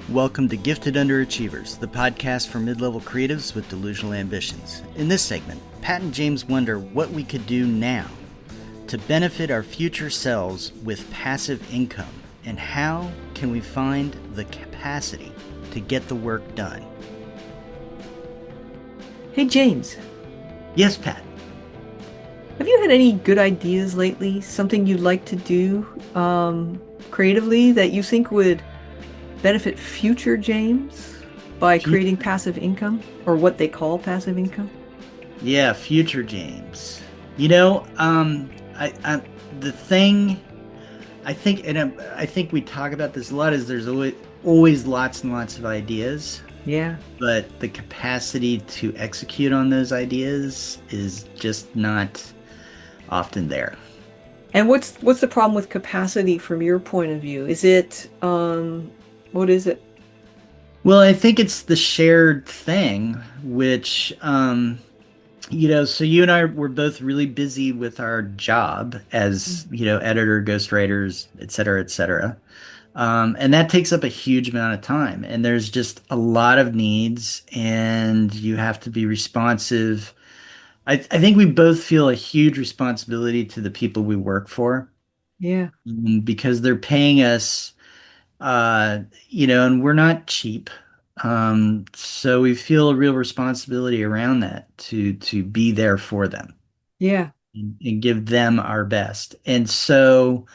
Welcome to Gifted Underachievers, the podcast for mid-level creatives with delusional ambitions. In this segment, Pat and James wonder what we could do now to benefit our future selves with passive income, and how can we find the capacity to get the work done. Hey James, Yes, Pat. have you had any good ideas lately? Something you'd like to do creatively that you think would benefit future James by creating passive income, or what they call passive income? Yeah, future James. You know, I the thing I think, and I think we talk about this a lot, is there's always lots and lots of ideas, Yeah. but the capacity to execute on those ideas is just not often there. And what's the problem with capacity from your point of view? Is it what is it? Well, I think it's the shared thing, which, so you and I were both really busy with our job as, editor, ghostwriters, et cetera, et cetera. And that takes up a huge amount of time. And there's just a lot of needs, and you have to be responsive. I think we both feel a huge responsibility to the people we work for, Yeah. because they're paying us, and we're not cheap. So we feel a real responsibility around that to be there for them Yeah. and give them our best. And so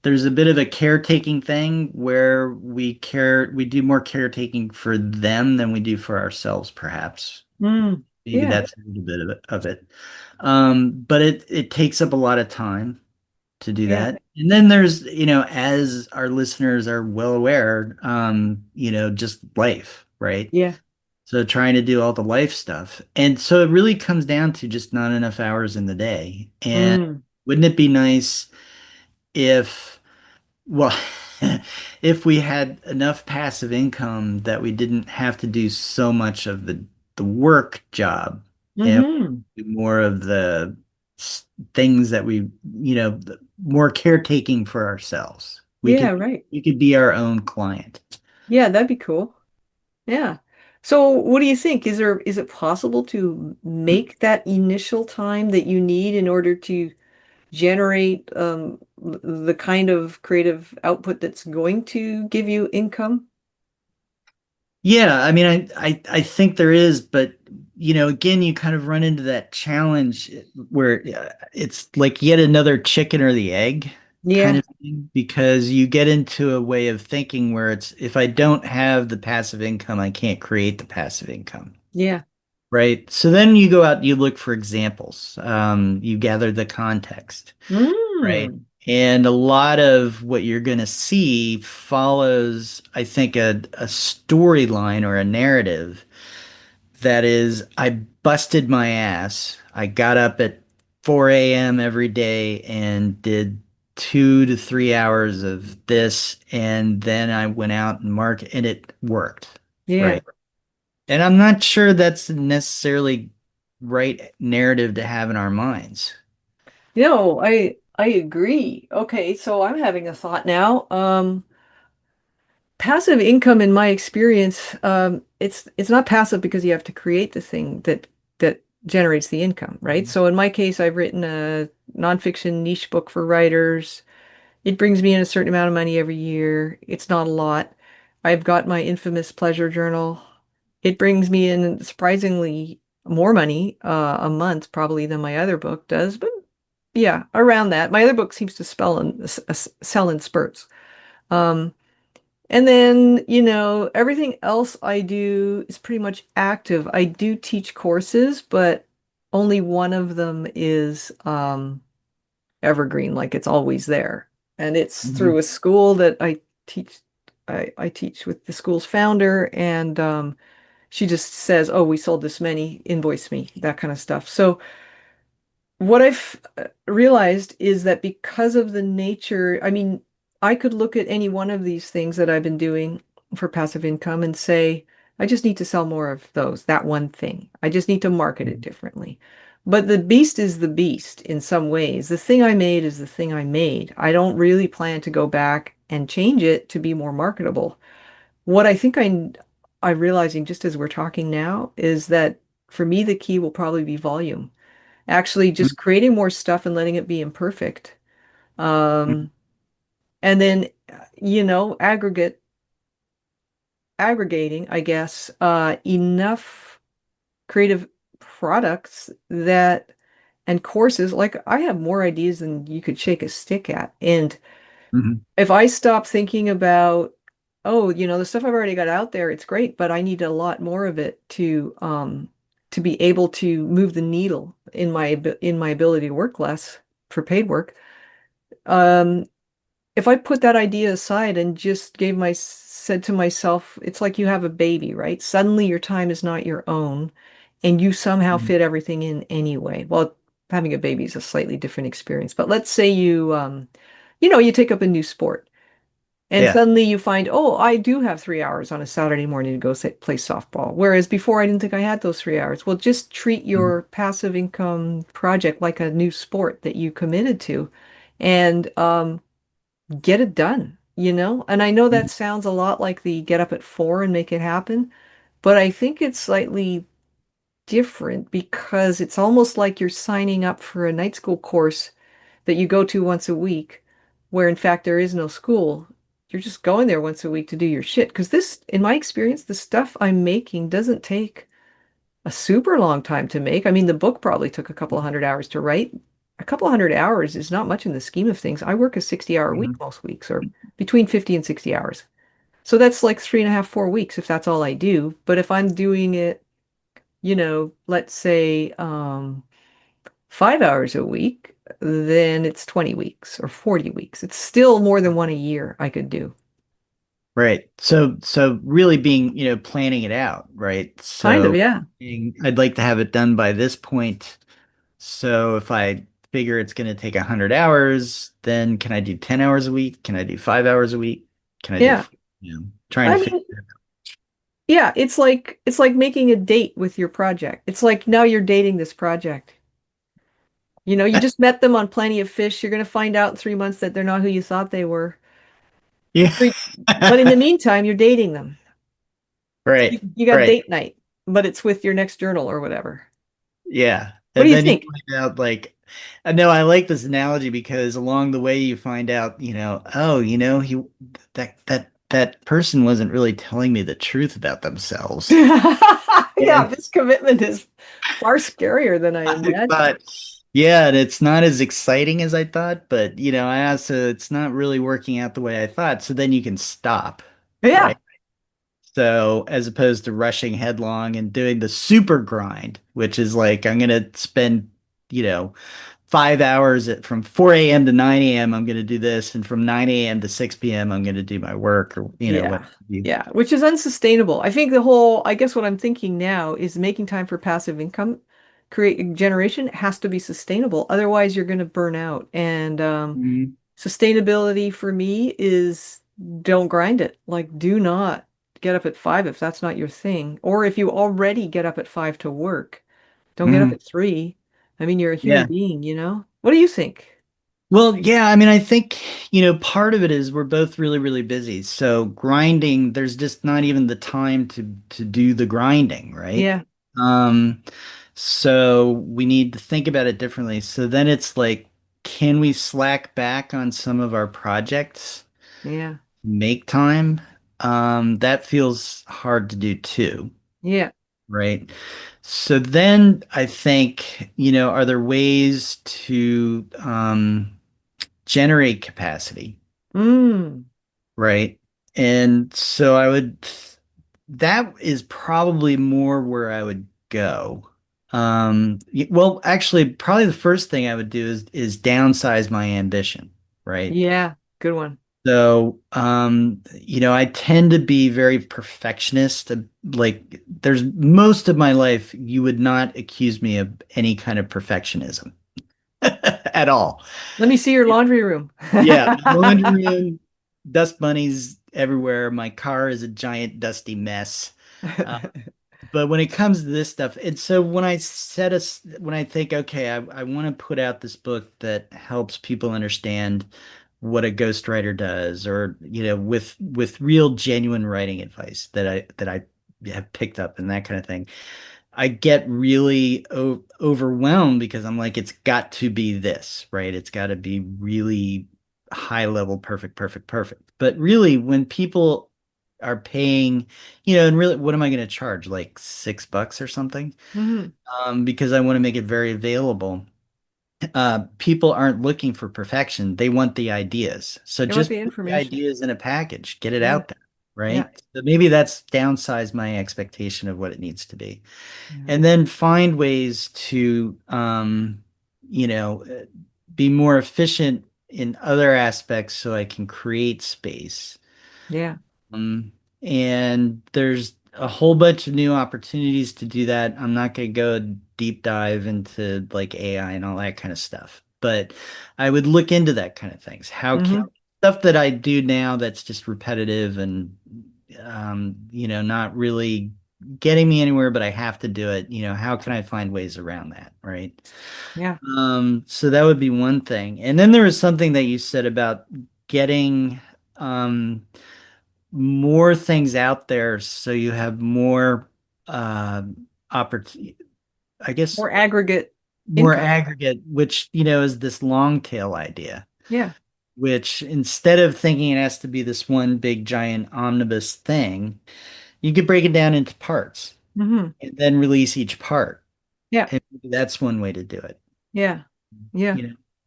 there's a bit of a caretaking thing where we do more caretaking for them than we do for ourselves, perhaps. Mm. Maybe Yeah. that's a little bit of it. But it takes up a lot of time to do Yeah. that. And then there's, as our listeners are well aware, just life, right? Yeah. So trying to do all the life stuff. And so it really comes down to just not enough hours in the day. And Mm. wouldn't it be nice if, well, if we had enough passive income that we didn't have to do so much of the work job, and Mm-hmm. do more of the things that more caretaking for ourselves. We Yeah, could right. we could be our own client. Yeah, that'd be cool. Yeah. So what do you think? Is it possible to make that initial time that you need in order to generate the kind of creative output that's going to give you income? Yeah, I mean, I think there is, but again, you kind of run into that challenge where it's like yet another chicken or the egg kind Yeah. of thing, because you get into a way of thinking where it's, if I don't have the passive income, I can't create the passive income. Yeah. Right. So then you go out, you look for examples, you gather the context, right? Mm. And a lot of what you're going to see follows, I think, a storyline or a narrative that is, I busted my ass. I got up at 4 a.m. every day and did 2 to 3 hours of this, and then I went out and market, and it worked. Yeah. Right. And I'm not sure that's necessarily right narrative to have in our minds. No, I agree. Okay, so I'm having a thought now. Passive income, in my experience, it's not passive because you have to create the thing that generates the income, right? So in my case, I've written a nonfiction niche book for writers. It brings me in a certain amount of money every year. It's not a lot. I've got my infamous pleasure journal. It brings me in surprisingly more money a month probably than my other book does, but yeah, around that. My other book seems to sell in spurts. Um, and then, everything else I do is pretty much active. I do teach courses, but only one of them is evergreen, like it's always there. And it's through Mhm. a school that teach I teach with the school's founder, and she just says, "Oh, we sold this many, invoice me," that kind of stuff. So what I've realized is that because of the nature, I mean, I could look at any one of these things that I've been doing for passive income and say, I just need to sell more of those, that one thing. I just need to market it differently. But the beast is the beast in some ways. The thing I made is the thing I made. I don't really plan to go back and change it to be more marketable. what I think I'm realizing just as we're talking now is that for me, the key will probably be volume. Actually, just creating more stuff and letting it be imperfect. Um, and then, aggregating, I guess, enough creative products that and courses. Like I have more ideas than you could shake a stick at. And Mhm. if I stop thinking about, oh, the stuff I've already got out there, it's great, but I need a lot more of it to be able to move the needle in my ability to work less for paid work. Um, if I put that idea aside and just said to myself, it's like you have a baby, right? Suddenly your time is not your own, and you somehow Mhm. fit everything in anyway. Well, having a baby is a slightly different experience, but let's say you take up a new sport. And Yeah. suddenly you find, oh, I do have 3 hours on a Saturday morning to go play softball. Whereas before I didn't think I had those 3 hours. Well, just treat Mhm. your passive income project like a new sport that you committed to and get it done. And I know that Mhm. sounds a lot like the get up at 4 and make it happen, but I think it's slightly different because it's almost like you're signing up for a night school course that you go to once a week, where in fact there is no school. You're just going there once a week to do your shit. Because this, in my experience, the stuff I'm making doesn't take a super long time to make. I mean, the book probably took a couple of 100 hours to write. A couple of 100 hours is not much in the scheme of things. I work a 60-hour week Mhm. most weeks, or between 50 and 60 hours. So that's like 3.5, 4 weeks if that's all I do. But if I'm doing it, let's say 5 hours a week, then it's 20 weeks or 40 weeks. It's still more than one a year I could do. Right. So really being, planning it out, right? Kind of, So yeah. I'd like to have it done by this point. So if I figure it's going to take 100 hours, then can I do 10 hours a week? Can I do 5 hours a week? Can I do, Yeah. trying I to figure mean, it yeah, it's like making a date with your project. It's like now you're dating this project. You out. just met them on Plenty of Fish. You're going to find out in 3 months that they're not who you thought they were. Yeah. But in the meantime, you're dating them. You, Right. you got Right. date night, but it's with your next journal or whatever. Yeah. What do And you then you think? find out like I know I like this analogy because along the way you find out, oh, that person wasn't really telling me the truth about themselves. Yeah, And this commitment is far scarier than I I imagined. thought, yeah, and it's not as exciting as I thought, but I also it's not really working out the way I thought. So then you can stop, Yeah. right? So as opposed to rushing headlong and doing the super grind, which is like I'm gonna spend, you know, 5 hours from 4 a.m. to 9 a.m. I'm gonna do this, and from 9 a.m. to 6 p.m. I'm gonna do my work or what Yeah. have you. Yeah, which is unsustainable. I guess what I'm thinking now is making time for passive income create generation has to be sustainable. Otherwise, you're going to burn out. And Mhm. sustainability for me is don't grind it. Like, do not get up at 5 if that's not your thing. Or if you already get up at 5 to work, don't get up Mhm. at 3. I mean, you're a human Yeah. being. What do you think? Well, yeah, I mean, I think, part of it is we're both really, really busy. So grinding, there's just not even the time to do the grinding, right? Yeah. Um, so we need to think about it differently. So then it's like, can we slack back on some of our projects, Yeah. make time? That feels hard to do too, Yeah. right? So then I think, are there ways to generate capacity, Mm. right? And so that is probably more where I would go. Well, actually, probably the first thing I would do is downsize my ambition, right? Yeah. Good one. So, I tend to be very perfectionist. Like, there's most of my life, you would not accuse me of any kind of perfectionism at all. Let me see your laundry room. Yeah, laundry room, dust bunnies everywhere. My car is a giant dusty mess. Uh, but when it comes to this stuff, and so when I think, okay, I want to put out this book that helps people understand what a ghostwriter does, or with real genuine writing advice that I have picked up and that kind of thing, I get really overwhelmed because I'm like, it's got to be this, right? It's got to be really high level, perfect, perfect, perfect. But really, when people are paying, and really, what am I going to charge? Like $6 or something? Hmm. Because I want to make it very available. People aren't looking for perfection. They want the ideas. So They want just the put the information. ideas in a package, get it Yeah. out there, Yeah. right? So maybe that's downsize my expectation of what it needs to be. Yeah. And then find ways to, you know, uh, be more efficient in other aspects so I can create space. Yeah. Um, and there's a whole bunch of new opportunities to do that. I'm not going to go deep dive into like AI and all that kind of stuff, but I would look into that kind of things. How can Hmm. stuff that I do now that's just repetitive and not really getting me anywhere, but I have to do it. How can I find ways around that, right? Yeah. So that would be one thing. And then there was something that you said about getting more things out there so you have more uh opportunity, I guess, More aggregate more income. aggregate, which is this long tail idea, Yeah. which instead of thinking it has to be this one big giant omnibus thing, you could break it down into parts Hmm. and then release each part. Yeah. And maybe that's one way to do it. Yeah. Yeah.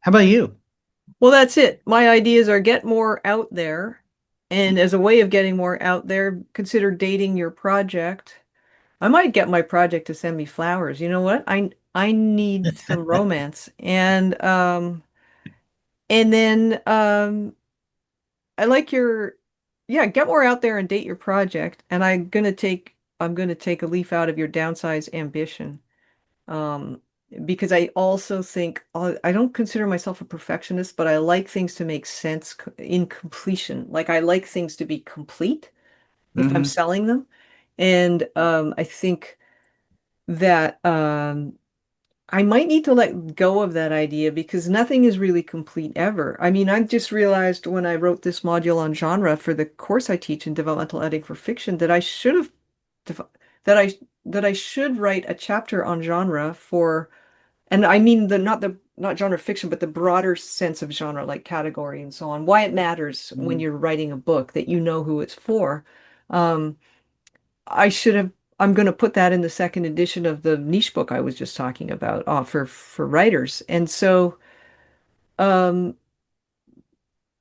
How about you? Well, that's it. My ideas are get more out there. And as a way of getting more out there, consider dating your project. I might get my project to send me flowers. You know what? I need some romance. And then I like your yeah, get more out there and date your project. And I'm gonna take a leaf out of your downsize ambition. Um, because I also think I don't consider myself a perfectionist, but I like things to make sense in completion. Like I like things to be complete if I'm Hmm. selling them. And I think that I might need to let go of that idea because nothing is really complete ever. I mean, I've just realized when I wrote this module on genre for the course I teach in developmental editing for fiction that I should have dev- that I should write a chapter on genre for, and I mean the not genre fiction, but the broader sense of genre, like category and so on. Why it matters when you're writing a book that you know who it's for. Um, I should have. I'm going to put that in the second edition of the niche book I was just talking about, for writers. And so, um,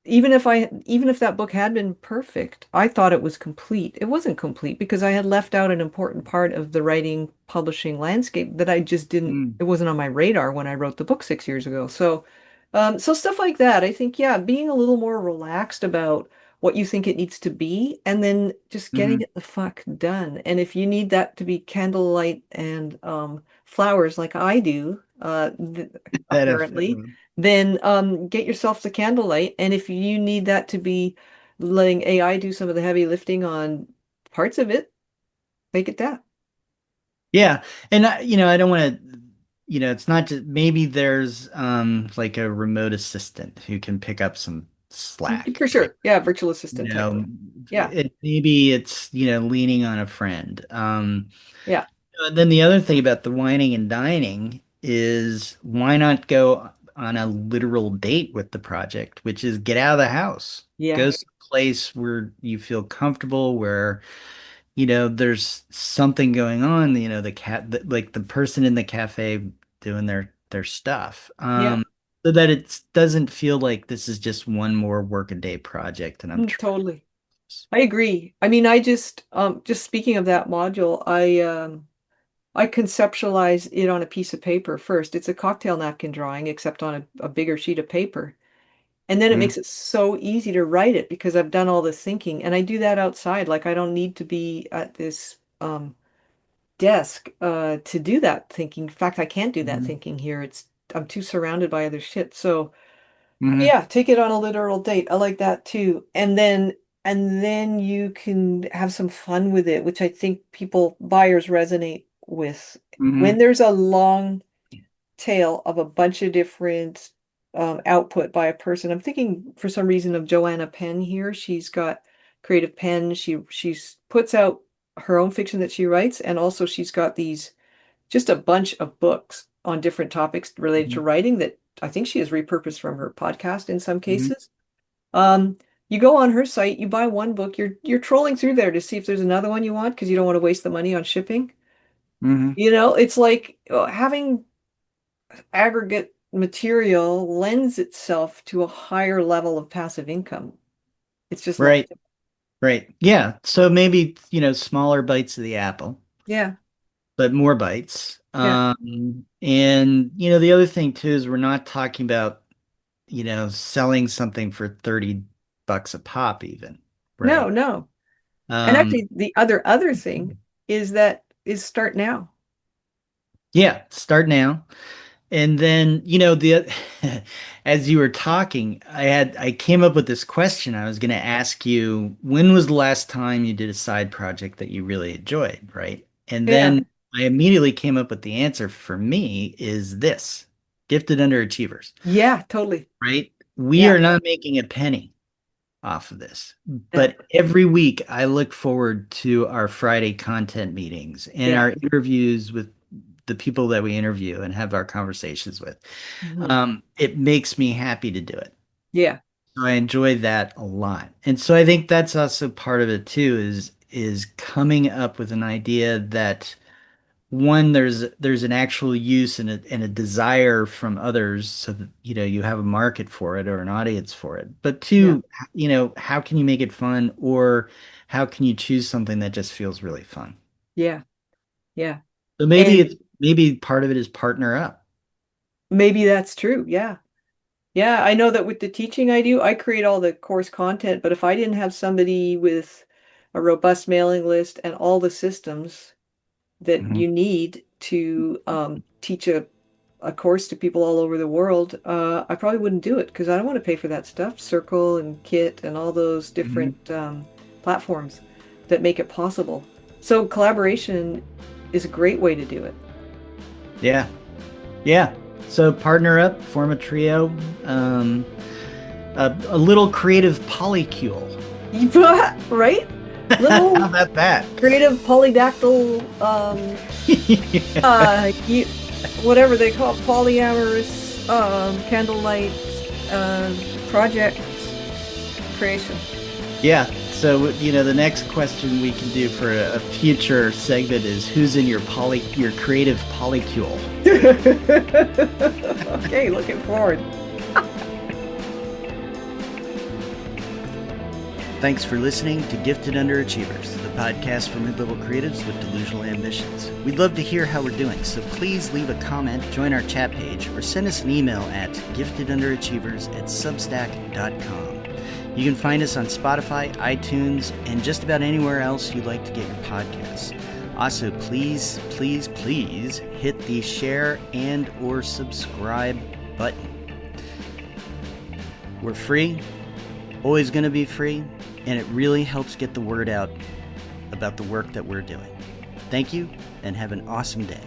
even if that book had been perfect, I thought it was complete. It wasn't complete because I had left out an important part of the writing publishing landscape that I just didn't, Mm. it wasn't on my radar when I wrote the book 6 years ago. So stuff like that. I think, yeah, being a little more relaxed about what you think it needs to be and then just getting Hmm. it the fuck done. And if you need that to be candlelight and flowers like I do, That if, apparently, then get yourself the candlelight. And if you need that to be letting AI do some of the heavy lifting on parts of it, make it that. Yeah, and I don't want to, it's not just maybe there's like a remote assistant who can pick up some slack, For right? sure. Yeah, virtual You assistant type know, thing. Yeah. maybe it's leaning on a friend. Yeah. And then the other thing about the whining and dining is why not go on a literal date with the project, which is get out of the house, Yeah. go someplace where you feel comfortable, where there's something going on, like the person in the cafe doing their stuff. Yeah. So that it doesn't feel like this is just one more workaday project and I'm trying. Totally. I agree. I mean, just speaking of that module, I conceptualize it on a piece of paper first. It's a cocktail napkin drawing, except on a bigger sheet of paper. And then it Mhm. makes it so easy to write it because I've done all the thinking. And I do that outside. Like I don't need to be at this desk to do that thinking. In fact, I can't do that Mhm. thinking here. I'm too surrounded by other shit. So Mhm. yeah, take it on a literal date. I like that too. And then you can have some fun with it, which I think buyers resonate with. When Mhm. there's a long tail of a bunch of different output by a person. I'm thinking for some reason of Joanna Penn here. She's got Creative Penn. She's puts out her own fiction that she writes, and also she's got these just a bunch of books on different topics related to Mhm. writing that I think she has repurposed from her podcast in some Mhm. cases. Um, you go on her site, you buy one book, you're trolling through there to see if there's another one you want because you don't want to waste the money on shipping. Mhm. It's like having aggregate material lends itself to a higher level of passive income. It's just Right. logical. Right. Yeah. So maybe, smaller bites of the apple, Yeah, but more bites. yeah. And the other thing too is we're not talking about, selling something for $30 a pop even, No, right? no. And Um, actually the other thing is start now. yeah, start now. And then, as you were talking, I came up with this question. I was going to ask you, when was the last time you did a side project that you really enjoyed, right? And Yeah. then I immediately came up with the answer for me is this, Gifted Underachievers, Yeah, totally. right? We Yeah. are not making a penny off of this, No. but every week I look forward to our Friday content meetings and Yeah. our interviews with the people that we interview and have our conversations with. Mhm. It makes me happy to do it. Yeah. So I enjoy that a lot. And so I think that's also part of it too, is coming up with an idea that one, there's an actual use and a desire from others so that you have a market for it or an audience for it. But Yeah. two, how can you make it fun, or how can you choose something that just feels really fun? Yeah. Yeah. So And maybe part of it is partner up. maybe that's true. Yeah. Yeah, I know that with the teaching I do, I create all the course content, but if I didn't have somebody with a robust mailing list and all the systems that Mhm. you need to teach a course to people all over the world, I probably wouldn't do it because I don't want to pay for that stuff. Circle and Kit and all those Mhm. different platforms that make it possible. So collaboration is a great way to do it. Yeah. Yeah. So partner up, form a trio, a little creative polycule. Right? How Little about that? creative polydactyl you, whatever they call it, polyamorous candlelight uh project creation. Yeah. So, the next question we can do for a future segment is who's in your creative polycule? Okay, looking forward. Thanks for listening to Gifted Underachievers, the podcast for mid-level creatives with delusional ambitions. We'd love to hear how we're doing, so please leave a comment, join our chat page, or send us an email at giftedunderachievers@substack.com. You can find us on Spotify, iTunes, and just about anywhere else you'd like to get your podcasts. Also, please, please, please hit the share and or subscribe button. We're free, always going to be free, and it really helps get the word out about the work that we're doing. Thank you, and have an awesome day.